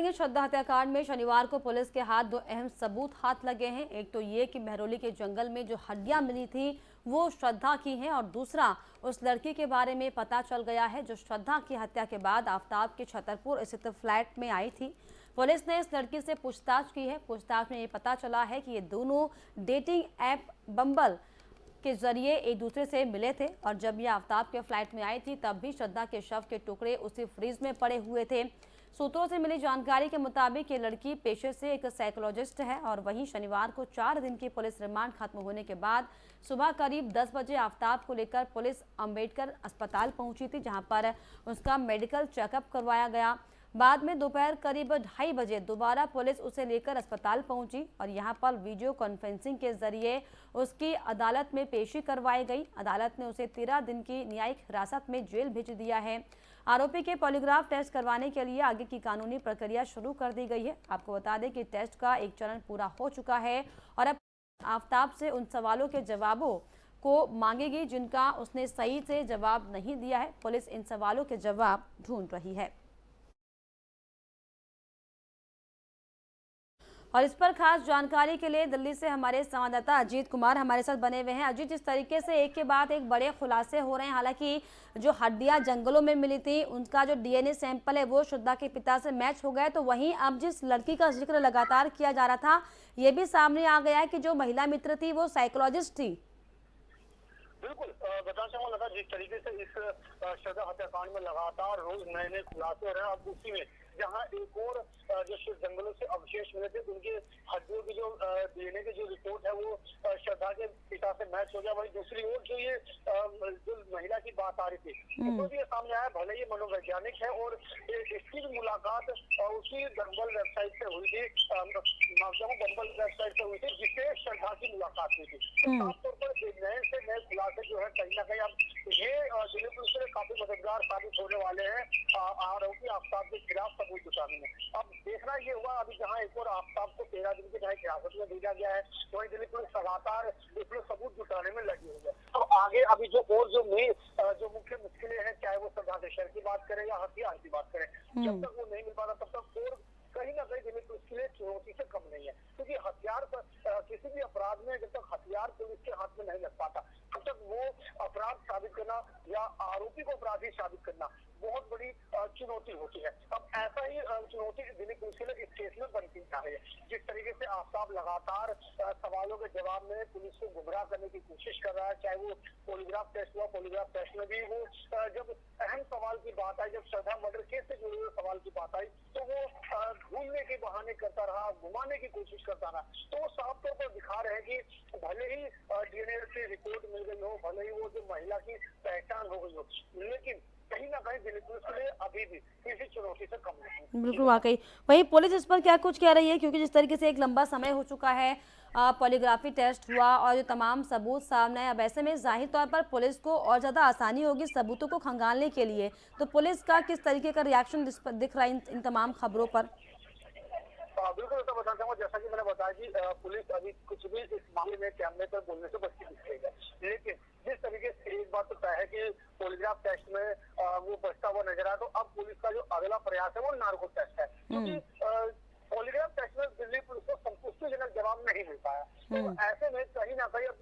करेंगे श्रद्धा हत्याकांड में शनिवार को पुलिस के हाथ दो अहम सबूत हाथ लगे हैं। एक तो ये कि महरौली के जंगल में जो हड्डियां मिली थी वो श्रद्धा की हैं, और दूसरा उस लड़की के बारे में पता चल गया है जो श्रद्धा की हत्या के बाद आफ्ताब के छतरपुर स्थित फ्लैट में आई थी। पुलिस ने इस लड़की से पूछताछ की है। पूछताछ में ये पता चला है कि ये दोनों डेटिंग ऐप बम्बल के जरिए एक दूसरे से मिले थे, और जब ये आफ्ताब के फ्लैट में आई थी तब भी श्रद्धा के शव के टुकड़े उसी फ्रीज में पड़े हुए थे। सूत्रों से मिली जानकारी के मुताबिक ये लड़की पेशे से एक साइकोलॉजिस्ट है, और वहीं शनिवार को 4 दिन की पुलिस रिमांड खत्म होने के बाद सुबह करीब 10 बजे आफ्ताब को लेकर पुलिस अंबेडकर अस्पताल पहुंची थी, जहां पर उसका मेडिकल चेकअप करवाया गया। बाद में दोपहर करीब 2:30 बजे दोबारा पुलिस उसे लेकर अस्पताल पहुंची, और यहां पर वीडियो कॉन्फ्रेंसिंग के जरिए उसकी अदालत में पेशी करवाई गई। अदालत ने उसे 13 दिन की न्यायिक हिरासत में जेल भेज दिया है। आरोपी के पॉलीग्राफ टेस्ट करवाने के लिए आगे की कानूनी प्रक्रिया शुरू कर दी गई है। आपको बता दें कि टेस्ट का एक चरण पूरा हो चुका है, और अब आफ्ताब से उन सवालों के जवाबों को मांगेगी जिनका उसने सही से जवाब नहीं दिया है। पुलिस इन सवालों के जवाब ढूंढ रही है। और इस पर खास जानकारी के लिए दिल्ली से हमारे संवाददाता अजीत कुमार हमारे साथ बने हुए हैं। अजीत, जिस तरीके से एक के बाद एक बड़े खुलासे हो रहे हैं, हालांकि जो हड्डियां जंगलों में मिली थी उनका जो डीएनए सैंपल है वो श्रद्धा के पिता से मैच हो गया, तो वहीं अब जिस लड़की का जिक्र लगातार किया जा रहा था ये भी सामने आ गया है कि जो महिला मित्र थी वो साइकोलॉजिस्ट थी। बिल्कुल बताना चाहूंगा लगा जिस तरीके से इस श्रद्धा हत्याकांड में लगातार रोज नए नए खुलासे हो रहे हैं। अब उसी में जहां एक और जो जंगलों से अवशेष मिले थे उनके हड्डियों की जो डीएनए की जो रिपोर्ट है वो श्रद्धा के पिता से मैच हो गया। वहीं दूसरी ओर जो ये जो महिला की बात आ रही थी तो ये सामने आया, भले ये मनोवैज्ञानिक है और इसकी भी मुलाकात उसी बम्बल वेबसाइट से हुई थी, बम्बल वेबसाइट से हुई थी जिससे श्रद्धा की मुलाकात हुई थी। तो साफ तौर पर नए से नए खुलासे जो है कहीं ना कहीं अब ये दिल्ली पुलिस के लिए काफी मददगार साबित होने वाले हैं आरोपी आफ्ताब के खिलाफ सबूत जुटाने में। अब देखना ये हुआ, अभी जहां एक और आफ्ताब को 13 दिन की न्यायिक हिरासत में भेजा गया है, वहीं दिल्ली पुलिस लगातार इसमें सबूत जुटाने में लगी हुई है। तो आगे अभी जो मुख्य मुश्किलें हैं, चाहे वो श्रद्धा के शर की बात करें या हथियार की बात करें, जब तक वो नहीं मिल पाता तब तक और कहीं ना कहीं दिल्ली पुलिस के लिए चुनौती से कम नहीं है। क्योंकि हथियार किसी भी अपराध में जब तक हथियार पुलिस के हाथ में नहीं लग पाता तब तक वो अपराध साबित करना या आरोपी को अपराधी साबित करना बहुत बड़ी चुनौती होती है। अब ऐसा ही चुनौती दिल्ली पुलिस के लिए इस केस में बनती जा रही है। जिस तरीके से आफ्ताब लगातार सवालों के जवाब में पुलिस को गुमराह करने की कोशिश कर रहा है, चाहे वो पॉलीग्राफ टेस्ट हुआ, पॉलीग्राफ टेस्ट में भी वो जब अहम सवाल की बात आई, जब श्रद्धा मर्डर केस से जुड़े हुए सवाल की बात आई तो वो घूमने के बहाने करता रहा, घुमाने की कोशिश करता रहा। तो वो साफ तौर पर दिखा रहे हैं कि भले ही डीएनए की रिपोर्ट मिल गई हो, भले ही वो जो महिला की पहचान हो गई हो, लेकिन कहीं ना कहीं दिल्ली पुलिस के लिए अभी भी किसी चुनौती से कम नहीं। बिल्कुल, वाकई वहीं पुलिस इस पर क्या कुछ कह रही है, क्योंकि जिस तरीके से एक लंबा समय हो चुका है, पॉलीग्राफी टेस्ट हुआ और जो तमाम सबूत सामने आए, अब ऐसे में जाहिर तौर पर पुलिस को और ज़्यादा आसानी होगी सबूतों को खंगालने के लिए। तो पुलिस का किस तरीके का रिएक्शन दिख रहा है इन तमाम खबरों पर? बिल्कुल ऐसा बताना चाहूंगा, जैसा कि मैंने बताया कि पुलिस अभी कुछ भी इस मामले में कैमरे पर बोलने से बचती दिख रही है, लेकिन जिस तरीके से एक बात तो तय है कि पॉलीग्राफ टेस्ट में वो बचता हुआ नजर आया, तो अब पुलिस का जो अगला प्रयास है वो नार्को टेस्ट है। क्योंकि पॉलीग्राफ टेस्ट में दिल्ली पुलिस को संतुष्टिजनक जवाब नहीं मिल पाया, तो ऐसे में कहीं ना कहीं अब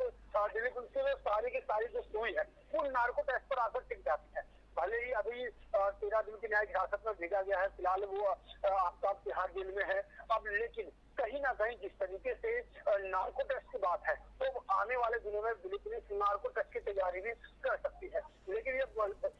दिल्ली पुलिस की सारी की सारी जो सुई है वो नार्को टेस्ट पर आकर टिक जाती है। भले ही अभी 13 दिन की न्यायिक हिरासत में भेजा गया है, फिलहाल वो आफ्ताब तिहाड़ जेल में है अब, लेकिन कहीं ना कहीं जिस तरीके से नार्को टेस्ट की बात है तो आने वाले दिनों में दिल्ली पुलिस नार्को टेस्ट की तैयारी भी कर सकती है। लेकिन ये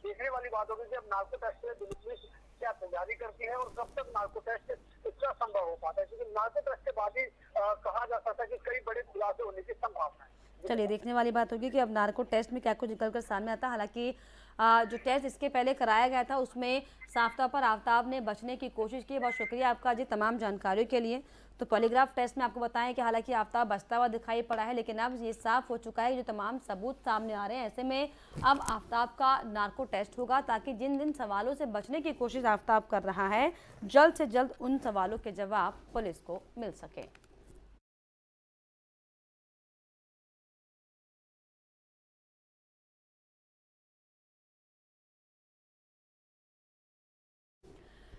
देखने वाली बात होगी कि अब नार्को टेस्ट में दिल्ली पुलिस क्या तैयारी करती है और कब तक नार्को टेस्ट इतना संभव हो पाता है, क्योंकि नार्को टेस्ट के बाद ही कहा जा सकता है कि कई बड़े खुलासे होने की संभावना है। चलिए, देखने वाली बात होगी कि अब नार्को टेस्ट में क्या कुछ निकल कर सामने आता है। हालांकि जो टेस्ट इसके पहले कराया गया था उसमें साफ तौर पर आफ्ताब ने बचने की कोशिश की। बहुत शुक्रिया आपका जी तमाम जानकारियों के लिए। तो पॉलीग्राफ टेस्ट में आपको बताएं कि हालांकि आफ्ताब बचता हुआ दिखाई पड़ा है, लेकिन अब ये साफ हो चुका है जो तमाम सबूत सामने आ रहे हैं, ऐसे में अब आफ्ताब का नार्को टेस्ट होगा, ताकि जिन जिन सवालों से बचने की कोशिश आफ्ताब कर रहा है जल्द से जल्द उन सवालों के जवाब पुलिस को मिल सके।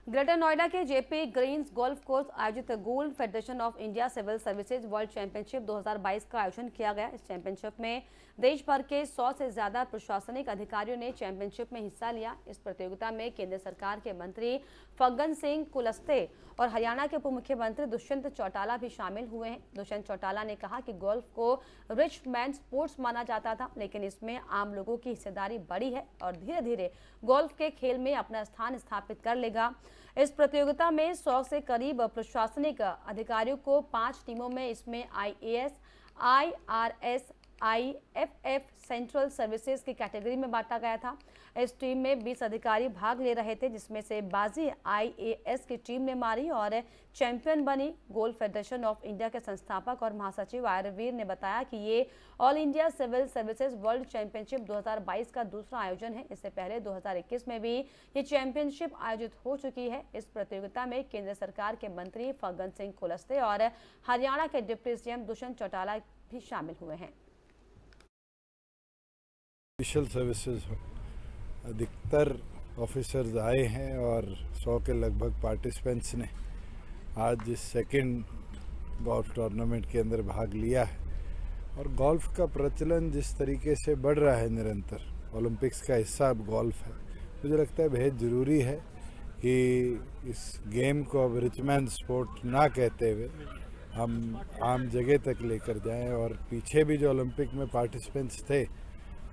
ग्रेटर नोएडा के जेपी ग्रीन्स गोल्फ कोर्स आयोजित golf federation of India civil services world championship 2022 का आयोजन किया गया। इस चैंपियनशिप में देश भर के 100 से ज्यादा प्रशासनिक अधिकारियों ने चैंपियनशिप में हिस्सा लिया। इस प्रतियोगिता में केंद्र सरकार के मंत्री फग्गन सिंह कुलस्ते और हरियाणा के उप मुख्यमंत्री दुष्यंत चौटाला भी शामिल हुए हैं। दुष्यंत चौटाला ने कहा कि गोल्फ को रिच मैन स्पोर्ट्स माना जाता था, लेकिन इसमें आम लोगों की हिस्सेदारी बढ़ी है और धीरे धीरे गोल्फ के खेल में अपना स्थान स्थापित कर लेगा। इस प्रतियोगिता में 100 से करीब प्रशासनिक अधिकारियों को 5 टीमों में इसमें IAS, IRS, IFF central services की कैटेगरी में बांटा गया था। इस टीम में 20 अधिकारी भाग ले रहे थे, जिसमें से बाजी IAS की टीम ने मारी और चैंपियन बनी। गोल्ड फेडरेशन ऑफ इंडिया के संस्थापक और महासचिव आयरवीर ने बताया कि ये all India civil services world championship 2022 का दूसरा आयोजन है। इससे पहले 2021 में भी ये चैंपियनशिप आयोजित हो चुकी है। इस प्रतियोगिता में केंद्र सरकार के मंत्री फग्गन सिंह कुलस्ते और हरियाणा के डिप्टी CM दुष्यंत चौटाला भी शामिल हुए हैं। स्पेशल सर्विसेज अधिकतर ऑफिसर्स आए हैं और 100 के लगभग पार्टिसिपेंट्स ने आज इस सेकंड गोल्फ टूर्नामेंट के अंदर भाग लिया है। और गोल्फ का प्रचलन जिस तरीके से बढ़ रहा है निरंतर, ओलंपिक्स का हिस्सा अब गोल्फ है। मुझे लगता है बेहद ज़रूरी है कि इस गेम को अब रिच मैन स्पोर्ट ना कहते हुए हम आम जगह तक लेकर जाएं। और पीछे भी जो ओलंपिक में पार्टिसिपेंट्स थे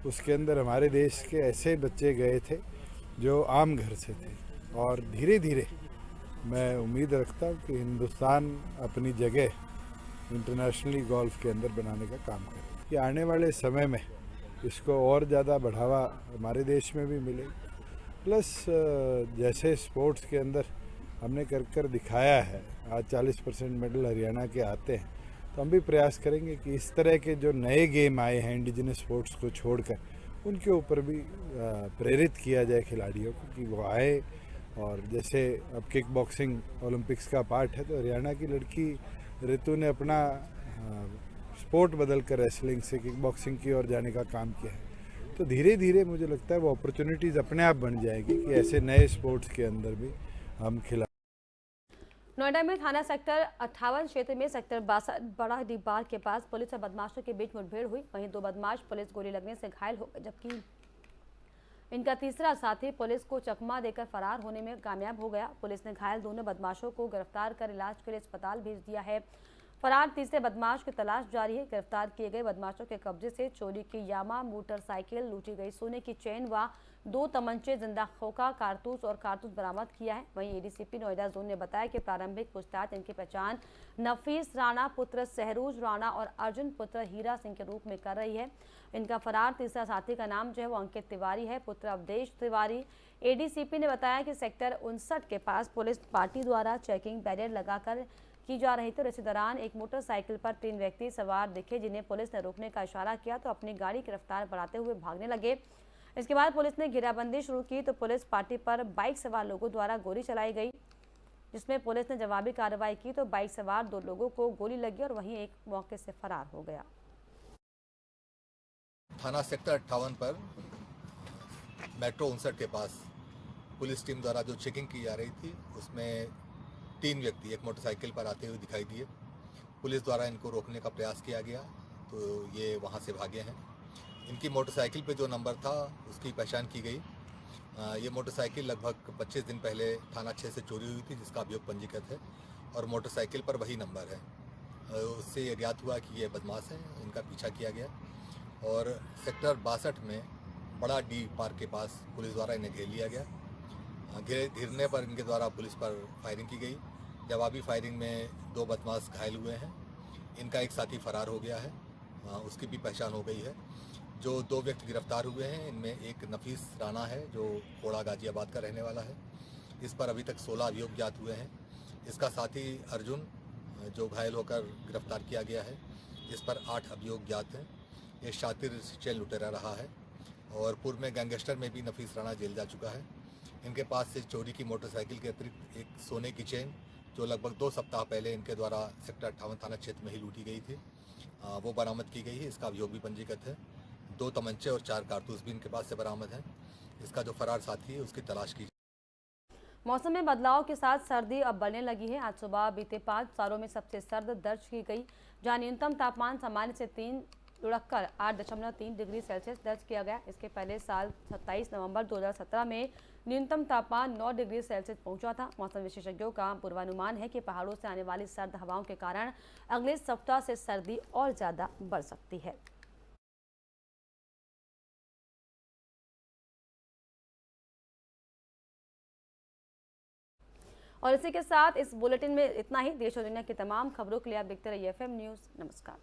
उसके अंदर हमारे देश के ऐसे बच्चे गए थे जो आम घर से थे। और धीरे धीरे मैं उम्मीद रखता हूँ कि हिंदुस्तान अपनी जगह इंटरनेशनली गोल्फ के अंदर बनाने का काम करे कि आने वाले समय में इसको और ज़्यादा बढ़ावा हमारे देश में भी मिले। प्लस जैसे स्पोर्ट्स के अंदर हमने कर दिखाया है, आज 40% मेडल हरियाणा के आते हैं, तो हम भी प्रयास करेंगे कि इस तरह के जो नए गेम आए हैं इंडिजिनस स्पोर्ट्स को छोड़कर, उनके ऊपर भी प्रेरित किया जाए खिलाड़ियों को कि वो आए। और जैसे अब किक बॉक्सिंग ओलंपिक्स का पार्ट है, तो हरियाणा की लड़की ऋतु ने अपना स्पोर्ट बदल कर रेसलिंग से किक बॉक्सिंग की ओर जाने का काम किया है। तो धीरे धीरे मुझे लगता है वो अपॉर्चुनिटीज़ अपने आप बन जाएगी कि ऐसे नए स्पोर्ट्स के अंदर भी हम खिला। नोएडा में थाना सेक्टर 58 क्षेत्र में सेक्टर 62 बड़ा दीवार के पास पुलिस और बदमाशों के बीच मुठभेड़ हुई। वहीं 2 बदमाश पुलिस गोली लगने से घायल हो गए, जबकि इनका तीसरा साथी पुलिस को चकमा देकर फरार होने में कामयाब हो गया। पुलिस ने घायल दोनों बदमाशों को गिरफ्तार कर इलाज के लिए अस्पताल भेज दिया है। फरार तीसरे बदमाश की तलाश जारी है। गिरफ्तार किए गए बदमाशों के कब्जे से चोरी की यामा मोटरसाइकिल, लूटी गई सोने की चेन व 2 तमंचे, जिंदा खोखा, कारतूस और कारतूस बरामद किया है। वहीं ADCP नोएडा जोन ने बताया कि प्रारंभिक पूछताछ इनकी पहचान नफीस राणा पुत्र सहरूज राणा और अर्जुन पुत्र हीरा सिंह के रूप में कर रही है। इनका फरार तीसरा साथी का नाम जो है वो अंकित तिवारी है, पुत्र अवधेश तिवारी। ADCP ने बताया कि सेक्टर 59 के पास पुलिस पार्टी द्वारा चेकिंग बैरियर लगाकर की जा रही थी। इसी दौरान एक मोटरसाइकिल पर 3 व्यक्ति सवार दिखे, जिन्हें पुलिस ने रोकने का इशारा किया तो अपनी गाड़ी की रफ्तार बढ़ाते हुए भागने लगे। इसके बाद पुलिस ने घेराबंदी शुरू की तो पुलिस पार्टी पर बाइक सवार लोगों द्वारा गोली चलाई गई, जिसमें पुलिस ने जवाबी कार्रवाई की तो बाइक सवार 2 लोगों को गोली लगी और वहीं एक मौके से फरार हो गया। थाना सेक्टर 58 पर मेट्रो 59 के पास पुलिस टीम द्वारा जो चेकिंग की जा रही थी, उसमें 3 व्यक्ति एक मोटरसाइकिल पर आते हुए दिखाई दिए। पुलिस द्वारा इनको रोकने का प्रयास किया गया तो ये वहाँ से भागे हैं। इनकी मोटरसाइकिल पे जो नंबर था उसकी पहचान की गई। ये मोटरसाइकिल लगभग 25 दिन पहले थाना 6 से चोरी हुई थी, जिसका अभियोग पंजीकृत है और मोटरसाइकिल पर वही नंबर है। उससे ये ज्ञात हुआ कि ये बदमाश हैं, इनका पीछा किया गया और सेक्टर 62 में बड़ा डी पार्क के पास पुलिस द्वारा इन्हें घेर लिया गया। घिरने पर इनके द्वारा पुलिस पर फायरिंग की गई। जवाबी फायरिंग में 2 बदमाश घायल हुए हैं। इनका एक साथी फरार हो गया है, उसकी भी पहचान हो गई है। जो 2 व्यक्ति गिरफ्तार हुए हैं, इनमें एक नफीस राणा है जो कोड़ा गाजियाबाद का रहने वाला है। इस पर अभी तक 16 अभियोग ज्ञात हुए हैं। इसका साथी अर्जुन जो घायल होकर गिरफ्तार किया गया है, इस पर 8 अभियोग ज्ञात हैं। ये शातिर चेन लुटेरा रहा है और पूर्व में गैंगस्टर में भी नफीस राणा जेल जा चुका है। इनके पास से चोरी की मोटरसाइकिल के अतिरिक्त एक सोने की चेन जो लगभग 2 सप्ताह पहले इनके द्वारा सेक्टर 58 थाना क्षेत्र में ही लूटी गई थी, वो बरामद की गई है। इसका अभियोग भी पंजीकृत है। 2 तमंचे और 4 कारतूस भी इनके पास से बरामद हैं। इसका जो फरार साथी है उसकी तलाश की। मौसम में बदलाव के साथ सर्दी अब बढ़ने लगी है। आज सुबह बीते 5 सालों में सबसे सर्द दर्ज की गई, जहां न्यूनतम तापमान सामान्य से 3 लुढ़ककर 8.3 डिग्री सेल्सियस दर्ज किया गया। इसके पहले साल 27 नवंबर 2017 में न्यूनतम तापमान 9 डिग्री सेल्सियस पहुंचा था। मौसम विशेषज्ञों का पूर्वानुमान है कि पहाड़ों से आने वाली सर्द हवाओं के कारण अगले सप्ताह से सर्दी और ज्यादा बढ़ सकती है। और इसी के साथ इस बुलेटिन में इतना ही। देश और दुनिया की तमाम खबरों के लिए आप देखते रहिए FM न्यूज़। नमस्कार।